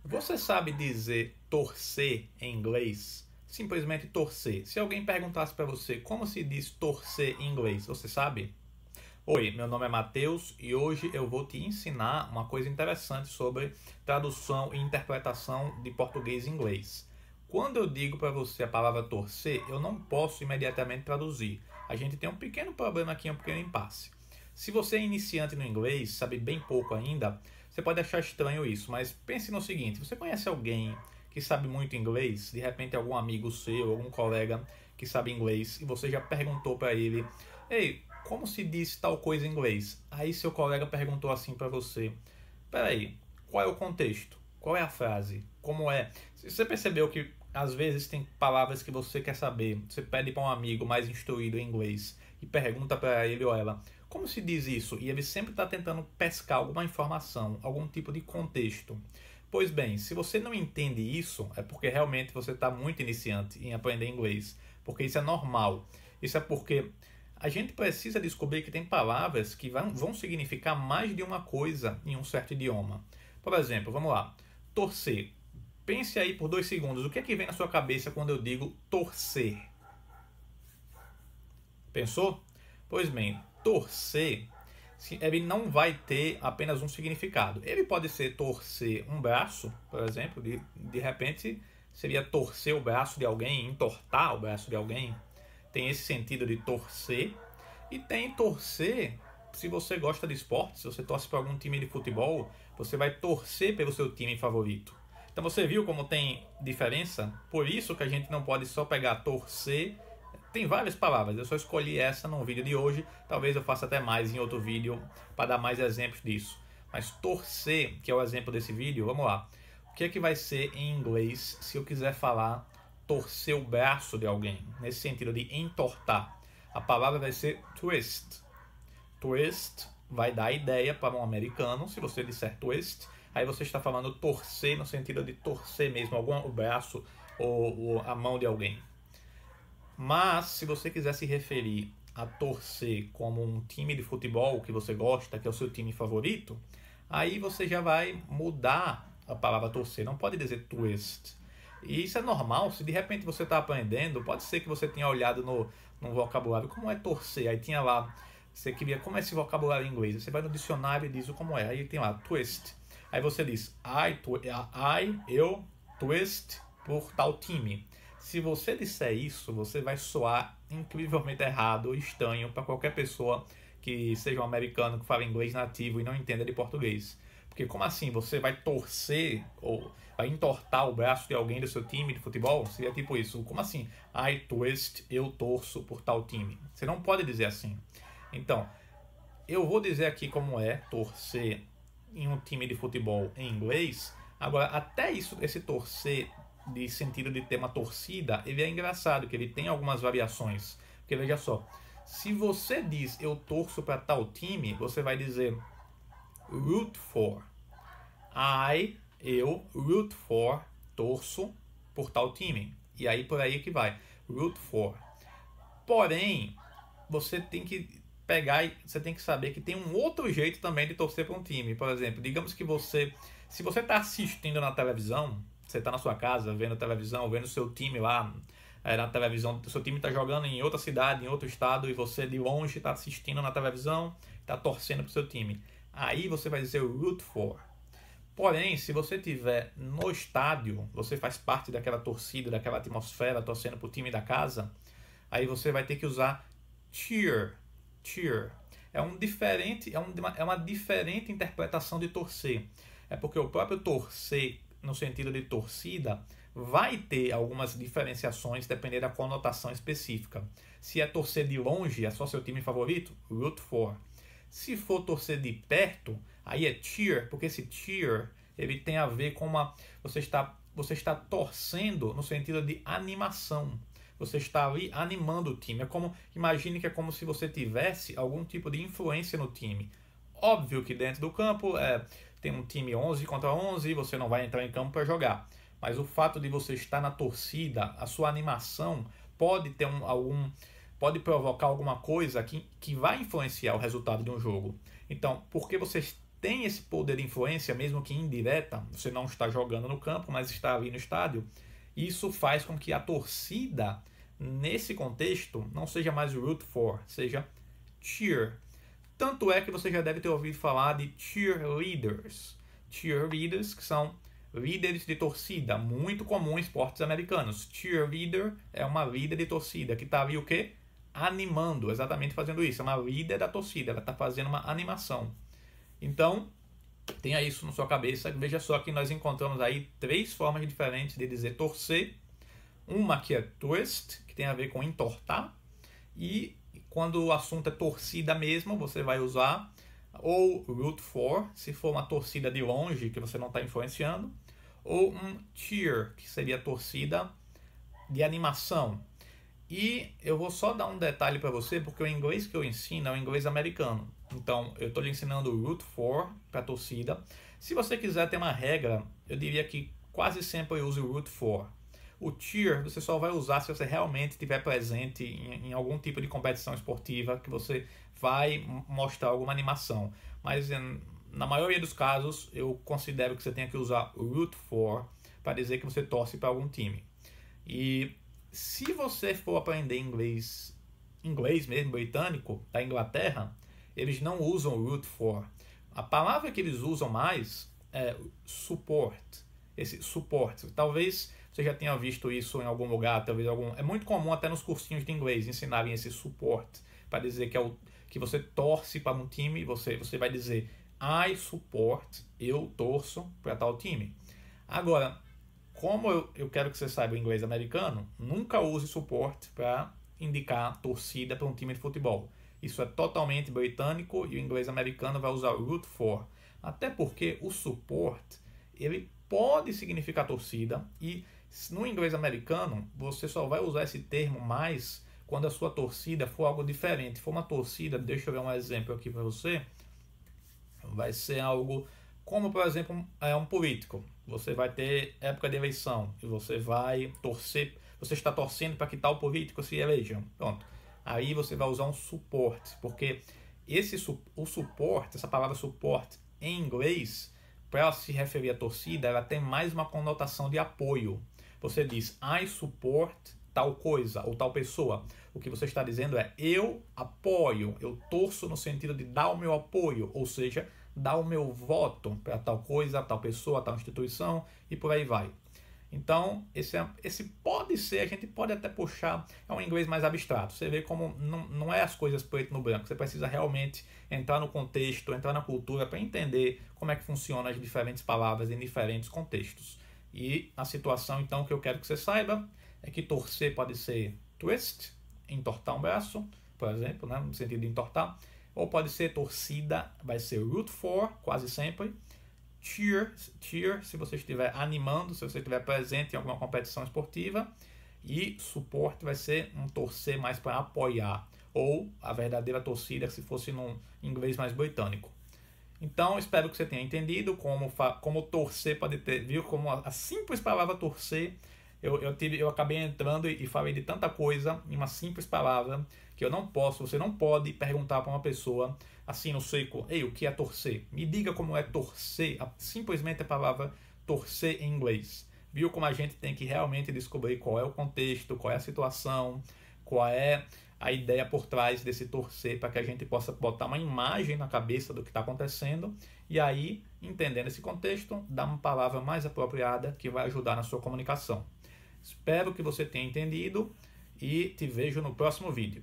Você sabe dizer torcer em inglês? Simplesmente torcer. Se alguém perguntasse para você como se diz torcer em inglês, você sabe? Oi, meu nome é Matheus e hoje eu vou te ensinar uma coisa interessante sobre tradução e interpretação de português e inglês. Quando eu digo para você a palavra torcer, eu não posso imediatamente traduzir. A gente tem um pequeno problema aqui, um pequeno impasse. Se você é iniciante no inglês, sabe bem pouco ainda, você pode achar estranho isso, mas pense no seguinte: você conhece alguém que sabe muito inglês? De repente, algum amigo seu, algum colega que sabe inglês, e você já perguntou para ele: Ei, como se diz tal coisa em inglês? Aí seu colega perguntou assim para você: Peraí, qual é o contexto? Qual é a frase? Como é? Você percebeu que às vezes tem palavras que você quer saber? Você pede para um amigo mais instruído em inglês e pergunta para ele ou ela: Como se diz isso? E ele sempre está tentando pescar alguma informação, algum tipo de contexto. Pois bem, se você não entende isso, é porque realmente você está muito iniciante em aprender inglês. Porque isso é normal. Isso é porque a gente precisa descobrir que tem palavras que vão significar mais de uma coisa em um certo idioma. Por exemplo, vamos lá. Torcer. Pense aí por 2 segundos. O que é que vem na sua cabeça quando eu digo torcer? Pensou? Pois bem, torcer, ele não vai ter apenas um significado. Ele pode ser torcer um braço, por exemplo, de repente seria torcer o braço de alguém, entortar o braço de alguém. Tem esse sentido de torcer. E tem torcer, se você gosta de esporte, se você torce para algum time de futebol, você vai torcer pelo seu time favorito. Então você viu como tem diferença? Por isso que a gente não pode só pegar torcer. Tem várias palavras, eu só escolhi essa no vídeo de hoje. Talvez eu faça até mais em outro vídeo para dar mais exemplos disso. Mas torcer, que é o exemplo desse vídeo, vamos lá. O que é que vai ser em inglês se eu quiser falar torcer o braço de alguém? Nesse sentido de entortar. A palavra vai ser twist. Twist vai dar ideia para um americano. Se você disser twist, aí você está falando torcer no sentido de torcer mesmo o braço ou a mão de alguém. Mas se você quiser se referir a torcer como um time de futebol que você gosta, que é o seu time favorito, aí você já vai mudar a palavra torcer. Não pode dizer twist. E isso é normal. Se de repente você está aprendendo, pode ser que você tenha olhado no vocabulário como é torcer. Aí tinha lá, você queria como é esse vocabulário em inglês. Você vai no dicionário e diz o como é. Aí tem lá twist. Aí você diz eu twist por tal time. Se você disser isso, você vai soar incrivelmente errado, estranho para qualquer pessoa que seja um americano que fale inglês nativo e não entenda de português. Porque como assim? Você vai torcer ou vai entortar o braço de alguém do seu time de futebol? Seria tipo isso. Como assim? I twist, eu torço por tal time. Você não pode dizer assim. Então, eu vou dizer aqui como é torcer em um time de futebol em inglês. Agora, até isso, esse torcer de sentido de ter uma torcida, ele é engraçado, que ele tem algumas variações. Porque veja só, se você diz eu torço para tal time, você vai dizer root for. Eu, root for, torço por tal time. E aí por aí que vai. Root for. Porém, você tem que pegar e você tem que saber que tem um outro jeito também de torcer para um time. Por exemplo, digamos que se você está assistindo na televisão, você está na sua casa vendo televisão, vendo seu time lá na televisão, seu time está jogando em outra cidade, em outro estado, e você de longe está assistindo na televisão, está torcendo para o seu time. Aí você vai dizer root for. Porém, se você estiver no estádio, você faz parte daquela torcida, daquela atmosfera, torcendo para o time da casa, aí você vai ter que usar cheer. Cheer. É uma diferente interpretação de torcer. É porque o próprio torcer, no sentido de torcida, vai ter algumas diferenciações dependendo da conotação específica. Se é torcer de longe, é só seu time favorito, root for. Se for torcer de perto, aí é cheer, porque esse cheer ele tem a ver com você está torcendo no sentido de animação. Você está ali animando o time. Imagine que é como se você tivesse algum tipo de influência no time. Óbvio que dentro do campo tem um time 11 contra 11 e você não vai entrar em campo para jogar. Mas o fato de você estar na torcida, a sua animação pode ter pode provocar alguma coisa que vai influenciar o resultado de um jogo. Então, porque você tem esse poder de influência, mesmo que indireta, você não está jogando no campo, mas está ali no estádio. Isso faz com que a torcida, nesse contexto, não seja mais root for, seja cheer. Tanto é que você já deve ter ouvido falar de cheerleaders. Cheerleaders, que são líderes de torcida, muito comum em esportes americanos. Cheerleader é uma líder de torcida, que está ali o quê? Animando, exatamente fazendo isso. É uma líder da torcida, ela está fazendo uma animação. Então, tenha isso na sua cabeça. Veja só que nós encontramos aí 3 formas diferentes de dizer torcer. Uma que é twist, que tem a ver com entortar. E quando o assunto é torcida mesmo, você vai usar ou root for, se for uma torcida de longe que você não está influenciando, ou um cheer, que seria torcida de animação. E eu vou só dar um detalhe para você, porque o inglês que eu ensino é o inglês americano. Então, eu estou lhe ensinando o root for para a torcida. Se você quiser ter uma regra, eu diria que quase sempre eu uso o root for. O cheer você só vai usar se você realmente estiver presente em algum tipo de competição esportiva, que você vai mostrar alguma animação. Mas na maioria dos casos, eu considero que você tenha que usar o root for para dizer que você torce para algum time. E se você for aprender inglês mesmo, britânico, da Inglaterra, eles não usam root for. A palavra que eles usam mais é support. Esse suporte. Talvez você já tenha visto isso em algum lugar, talvez algum. É muito comum até nos cursinhos de inglês ensinarem esse suporte para dizer que você torce para um time, você vai dizer I support, eu torço para tal time. Agora, como eu quero que você saiba o inglês americano, nunca use support para indicar torcida para um time de futebol. Isso é totalmente britânico e o inglês americano vai usar root for. Até porque o support, ele pode significar torcida e no inglês americano você só vai usar esse termo mais quando a sua torcida for algo diferente. For uma torcida, deixa eu ver um exemplo aqui para você, vai ser algo como, por exemplo, um político. Você vai ter época de eleição e você vai torcer, você está torcendo para que tal político se eleja. Pronto. Aí você vai usar um suporte, porque o suporte, essa palavra suporte em inglês, para ela se referir à torcida, ela tem mais uma conotação de apoio. Você diz I support tal coisa ou tal pessoa. O que você está dizendo é eu apoio, eu torço no sentido de dar o meu apoio, ou seja, dar o meu voto para tal coisa, tal pessoa, tal instituição e por aí vai. Então, esse pode ser, a gente pode até puxar, é um inglês mais abstrato. Você vê como não é as coisas preto no branco. Você precisa realmente entrar no contexto, entrar na cultura para entender como é que funcionam as diferentes palavras em diferentes contextos. E a situação, então, que eu quero que você saiba é que torcer pode ser twist, entortar um braço, por exemplo, né, no sentido de entortar. Ou pode ser torcida, vai ser root for, quase sempre. Cheer, se você estiver animando, se você estiver presente em alguma competição esportiva. E support vai ser um torcer mais para apoiar. Ou a verdadeira torcida, se fosse num inglês mais britânico. Então, espero que você tenha entendido como torcer pode ter, viu? Como a simples palavra torcer, eu acabei entrando e falei de tanta coisa em uma simples palavra que você não pode perguntar para uma pessoa assim no seco, ei, o que é torcer? Me diga como é torcer, simplesmente a palavra torcer em inglês. Viu como a gente tem que realmente descobrir qual é o contexto, qual é a situação, qual é a ideia por trás desse torcer, para que a gente possa botar uma imagem na cabeça do que está acontecendo e aí, entendendo esse contexto, dar uma palavra mais apropriada que vai ajudar na sua comunicação. Espero que você tenha entendido e te vejo no próximo vídeo.